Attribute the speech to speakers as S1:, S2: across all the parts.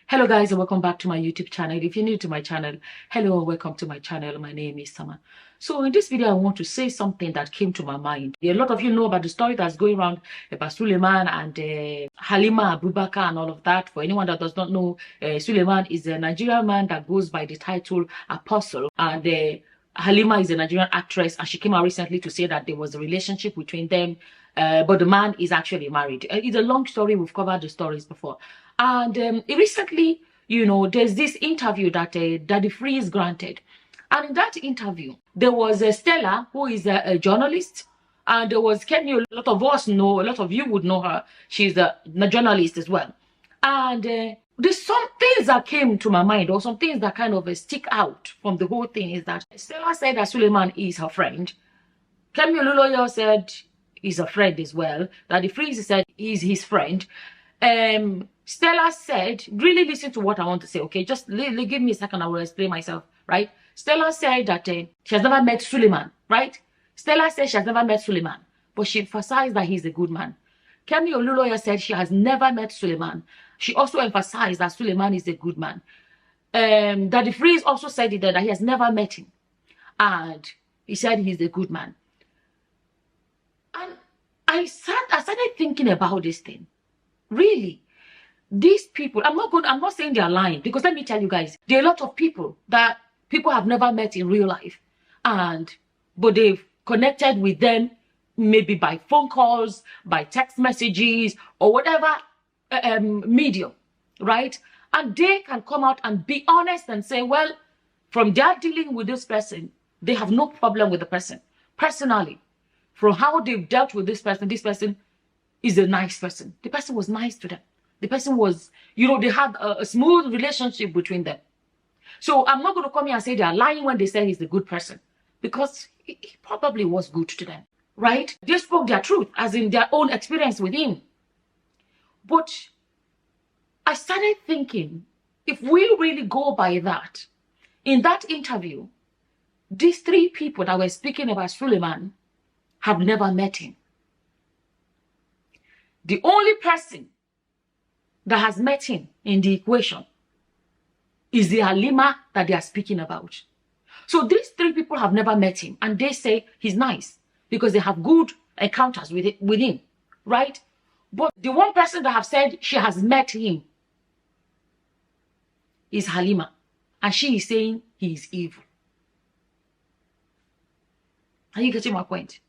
S1: Hello guys, and welcome back to my YouTube channel. If you're new to my channel, hello and welcome to my channel. My name is Summer. So in this video, I want to say something that came to my mind. A lot of you know about the story that's going around about Suleman and Halima Abubakar and all of that. For anyone that does not know, Suleman is a Nigerian man that goes by the title Apastle, and Halima is a Nigerian actress, and she came out recently to say that there was a relationship between them, but the man is actually married. It's a long story. We've covered the stories before. And recently, there's this interview that Daddy Freeze granted. And in that interview, there was Stella, who is a journalist. And there was Kenny, a lot of us know, a lot of you would know her. She's a journalist as well. And there's some things that came to my mind, or some things that kind of stick out from the whole thing, is that Stella said that Suleman is her friend. Kemi Oluloyo said he's a friend as well. Daddy Freeze said he's his friend. Stella said, really listen to what I want to say, okay? Just give me a second, I will explain myself, right? Stella said that she has never met Suleman, right? Stella said she has never met Suleman, but she emphasized that he's a good man. Kemi Oluloyo said she has never met Suleman. She also emphasized that Suleman is a good man. Daddy Freeze also said that he has never met him, and he said he's a good man. And I started thinking about this thing. Really, these people, I'm not saying they're lying, because let me tell you guys, there are a lot of people that people have never met in real life, but they've connected with them maybe by phone calls, by text messages, or whatever medium, right? And they can come out and be honest and say, well, from their dealing with this person, they have no problem with the person. Personally, from how they've dealt with this person is a nice person. The person was nice to them. The person was, they had a smooth relationship between them. So I'm not going to come here and say they are lying when they say he's a good person, because he probably was good to them, right? They spoke their truth, as in their own experience with him. But I started thinking, if we really go by that, in that interview, these three people that were speaking about Suleman have never met him. The only person that has met him in the equation is the Halima that they are speaking about. So these three people have never met him, and they say he's nice because they have good encounters with him, right? But the one person that have said she has met him is Halima, and she is saying he is evil. Are you getting my point?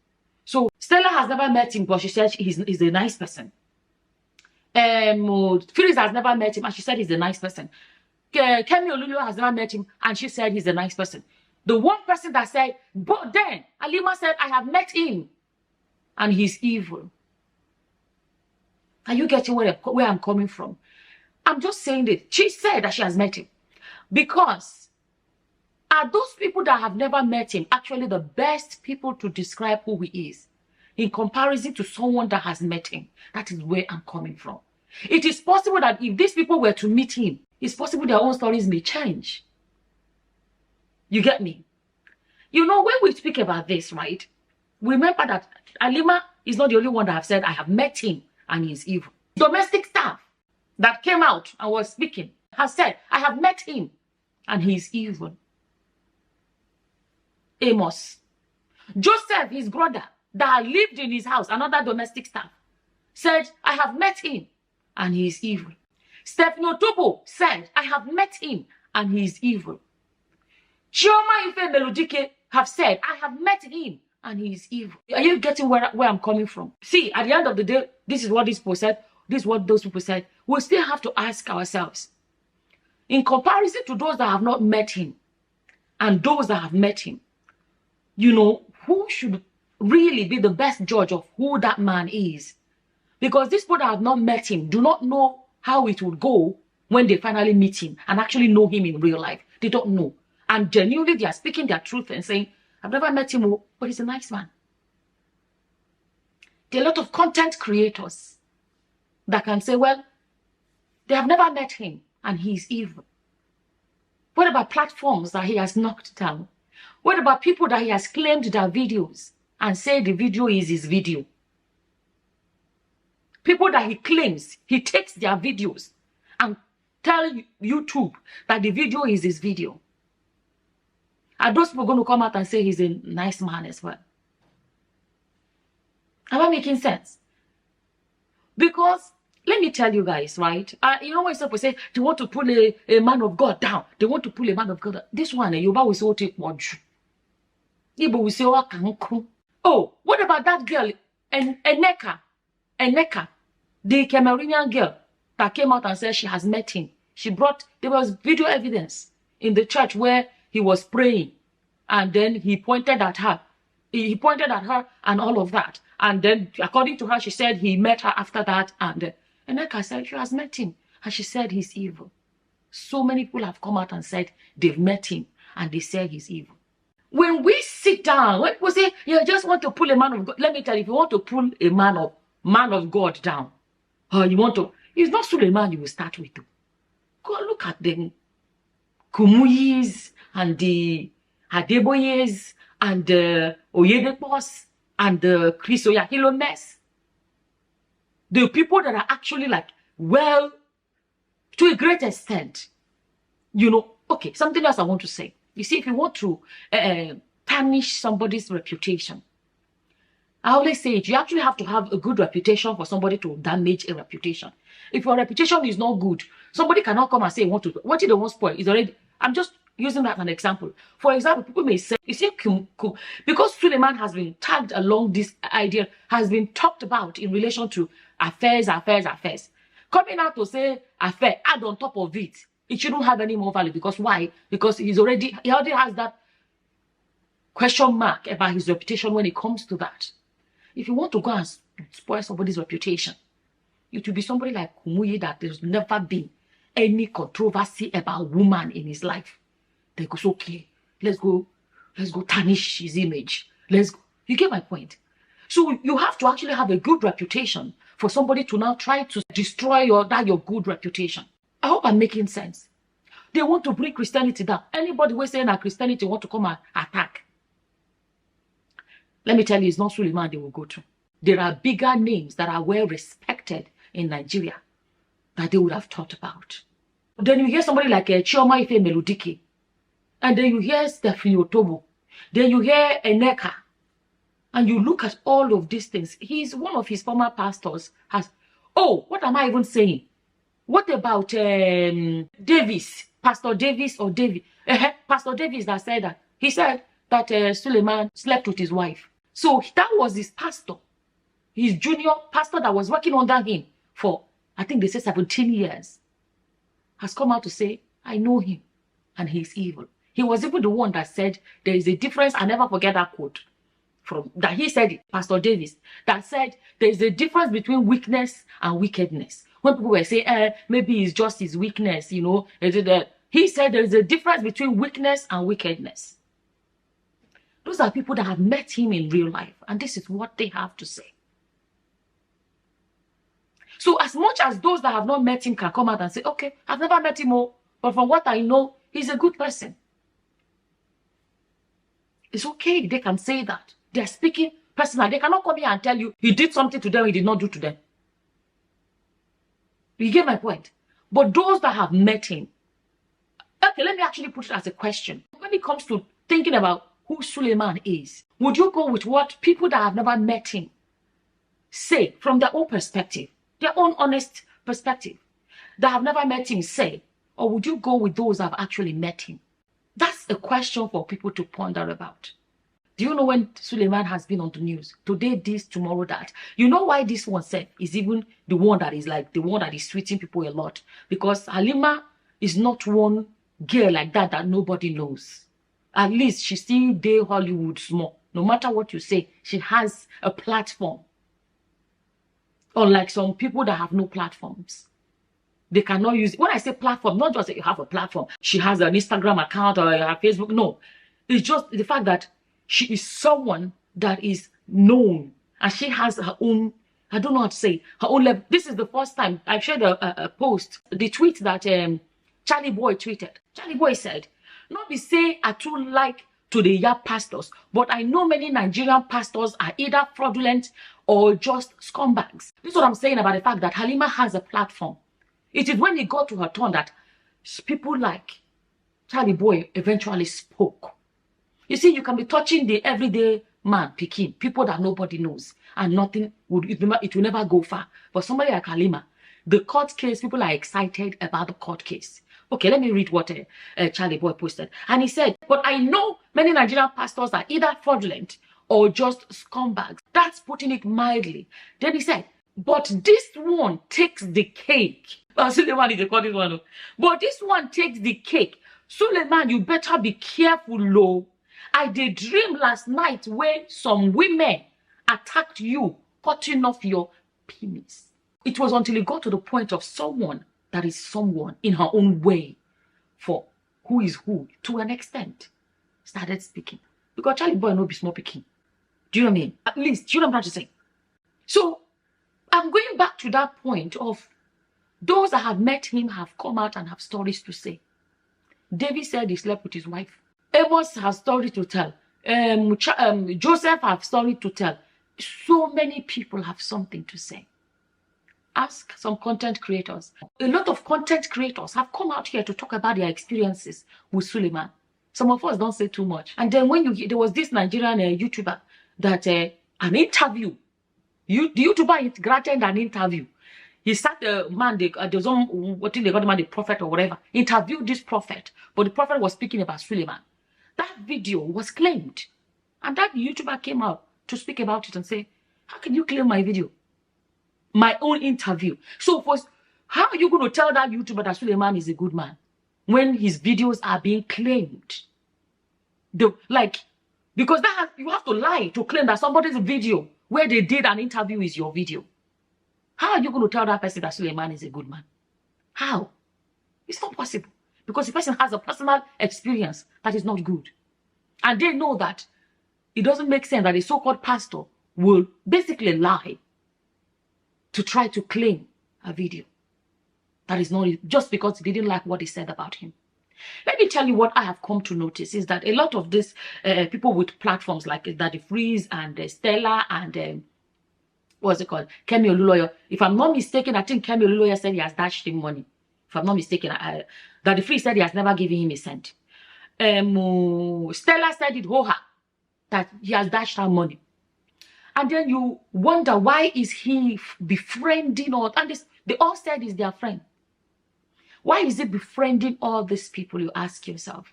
S1: So Stella has never met him, but she said he's a nice person. Phyllis has never met him, and she said he's a nice person. Kemi Oluloyo has never met him, and she said he's a nice person. The one person that said, but then Halima said, I have met him, and he's evil. Are you getting where I'm coming from? I'm just saying this. She said that she has met him, because are those people that have never met him actually the best people to describe who he is in comparison to someone that has met him? That is where I'm coming from. It is possible that if these people were to meet him, it's possible their own stories may change. You get me? When we speak about this, right, remember that Halima is not the only one that have said, I have met him and he is evil. Domestic staff that came out and was speaking has said, I have met him and he is evil. Amos, Joseph, his brother, that lived in his house, another domestic staff, said, I have met him and he is evil. Stephen Otobo said, I have met him and he is evil. Chioma Ife Melodike have said, I have met him and he is evil. Are you getting where I'm coming from? See, at the end of the day, this is what these people said. This is what those people said. We still have to ask ourselves, in comparison to those that have not met him and those that have met him, who should really be the best judge of who that man is? Because these people that have not met him do not know how it would go when they finally meet him and actually know him in real life. They don't know. And genuinely, they are speaking their truth and saying, I've never met him, but he's a nice man. There are a lot of content creators that can say, well, they have never met him and he's evil. What about platforms that he has knocked down? What about people that he has claimed their videos and say the video is his video? People that he claims he takes their videos and tell YouTube that the video is his video. Are those people going to come out and say he's a nice man as well? Am I making sense? Because let me tell you guys, right? You know when some people say they want to pull a man of God down. They want to pull a man of God down. This one, Yoruba will say, take one. Igbo will say, oh, what about that girl, Eneka, the Cameroonian girl that came out and said she has met him. There was video evidence in the church where he was praying, and then he pointed at her. He pointed at her and all of that. And then, according to her, she said he met her after that. And Eneka said she has met him. And she said he's evil. So many people have come out and said they've met him. And they say he's evil. When we sit down, when people say, you just want to pull a man of God. Let me tell you, if you want to pull a man of God down, it's not Suleman you will start with. Go look at them. Kumuyis and the Adeboyes and the Oyedepos and the Chris Oyakilo mess. The people that are actually like, well, to a great extent, okay, something else I want to say. You see, if you want to tarnish somebody's reputation, I always say it, you actually have to have a good reputation for somebody to damage a reputation. If your reputation is not good, somebody cannot come and say, what if they want to spoil? Is already, I'm just using that as an example. For example, people may say, you see, because Suleman has been tagged along this idea, has been talked about in relation to affairs. Coming out to say affair, add on top of it, it shouldn't have any more value. Because why? Because he already has that question mark about his reputation when it comes to that. If you want to go and spoil somebody's reputation, it will be somebody like Kumuyi that there's never been any controversy about woman in his life. They go, okay, let's go tarnish his image. Let's go. You get my point? So you have to actually have a good reputation for somebody to now try to destroy your good reputation. I hope I'm making sense. They want to bring Christianity down. Anybody who is saying that Christianity want to come and attack, let me tell you, it's not Suleman they will go to. There are bigger names that are well respected in Nigeria that they would have thought about. Then you hear somebody like Chioma Ife Melodike, and then you hear Stephanie Otobo, then you hear Eneka, and you look at all of these things. One of his former pastors has, what am I even saying? What about Davis, Pastor Davis or David? Pastor Davis that said that. He said that Suleman slept with his wife. So that was his pastor, his junior pastor that was working under him for, I think they say 17 years, has come out to say, I know him and he's evil. He was even the one that said there is a difference. I never forget that quote that he said, Pastor Davis, that said there is a difference between weakness and wickedness. When people were saying, maybe it's just his weakness, he said there is a difference between weakness and wickedness. Those are people that have met him in real life, and this is what they have to say. So as much as those that have not met him can come out and say, okay, I've never met him, but from what I know, he's a good person. It's okay, they can say that. They're speaking personally. They cannot come here and tell you he did something to them, he did not do to them. You get my point? But those that have met him, okay, let me actually put it as a question. When it comes to thinking about who Suleman is, would you go with what people that have never met him say from their own perspective, their own honest perspective, that have never met him say, or would you go with those that have actually met him? That's a question for people to ponder about. Do you know when Suleman has been on the news? Today this, tomorrow that. You know why this one said is even the one that is like the one that is tweeting people a lot? Because Halima is not one girl like that nobody knows. At least she still dey Hollywood small. No matter what you say, she has a platform. Unlike some people that have no platforms. They cannot use it. When I say platform, not just that you have a platform. She has an Instagram account or a Facebook. No. It's just the fact that she is someone that is known. And she has her own, I don't know how to say, her own level. This is the first time I've shared a post. The tweet that Charlie Boy tweeted. Charlie Boy said, not be say I too like to the young pastors, but I know many Nigerian pastors are either fraudulent or just scumbags. This is what I'm saying about the fact that Halima has a platform. It is when it got to her turn that people like Charlie Boy eventually spoke. You see, you can be touching the everyday man, picking, people that nobody knows, and nothing would, it will never go far. But somebody like Halima, the court case, people are excited about the court case. Okay, let me read what Charlie Boy posted. And he said, but I know many Nigerian pastors are either fraudulent or just scumbags. That's putting it mildly. Then he said, but this one takes the cake. Suleman is the court one. But this one takes the cake. Suleman, you better be careful, Lo. I did dream last night when some women attacked you, cutting off your penis. It was until it got to the point of someone that is someone in her own way, for who is who, to an extent, started speaking. Because Charlie Boy no be small picking. Do you know what I mean? At least, do you know what I'm trying to say? So, I'm going back to that point of those that have met him have come out and have stories to say. David said he slept with his wife. Amos has stories to tell. Joseph has stories to tell. So many people have something to say. Ask some content creators. A lot of content creators have come out here to talk about their experiences with Suleman. Some of us don't say too much. And then when there was this Nigerian YouTuber that an interview, the YouTuber granted an interview. He sat the man, there's what they got the man, the prophet or whatever, interviewed this prophet, but the prophet was speaking about Suleman. That video was claimed, and that YouTuber came out to speak about it and say, how can you claim my video? My own interview. So first, how are you going to tell that YouTuber that Suleman is a good man when his videos are being claimed? Because you have to lie to claim that somebody's video where they did an interview is your video. How are you going to tell that person that Suleman is a good man? How? It's not possible. Because the person has a personal experience that is not good. And they know that it doesn't make sense that a so-called pastor will basically lie to try to claim a video that is not, just because they didn't like what he said about him. Let me tell you what I have come to notice is that a lot of these people with platforms like Daddy Freeze and Stella and what's it called? Kemi Oluloyo. If I'm not mistaken, I think Kemi Oluloyo said he has dashed him money. If I'm not mistaken, Daddy Freeze said he has never given him a cent. Stella said it ho ha, that he has dashed her money. And then you wonder, why is he befriending all? And they all said he's their friend. Why is he befriending all these people, you ask yourself?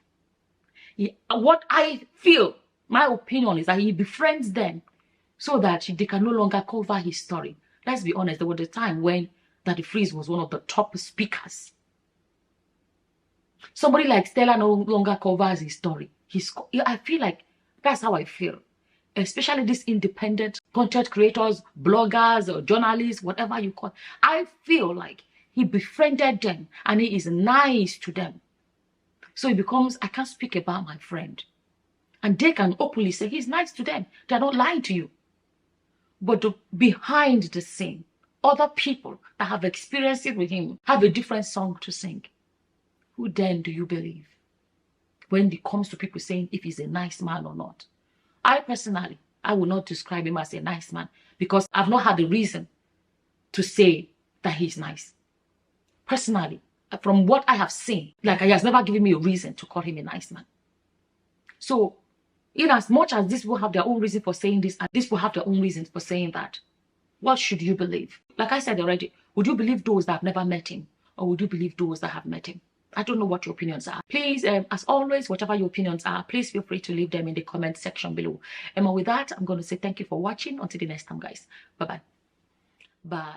S1: What I feel, my opinion is that he befriends them so that they can no longer cover his story. Let's be honest, there was a time when Daddy Freeze was one of the top speakers. Somebody like Stella no longer covers his story. I feel like that's how I feel. Especially these independent content creators, bloggers, or journalists, whatever you call. I feel like he befriended them and he is nice to them. So it becomes, I can't speak about my friend. And they can openly say he's nice to them. They're not lying to you. But behind the scene, other people that have experienced it with him have a different song to sing. Who then do you believe when it comes to people saying if he's a nice man or not? I personally, I will not describe him as a nice man because I've not had the reason to say that he's nice. Personally, from what I have seen, like he has never given me a reason to call him a nice man. So, in as much as these will have their own reason for saying this, and this will have their own reasons for saying that, what should you believe? Like I said already, would you believe those that have never met him? Or would you believe those that have met him? I don't know what your opinions are. Please, as always, whatever your opinions are, please feel free to leave them in the comment section below. And with that, I'm going to say thank you for watching. Until the next time, guys. Bye-bye. Bye.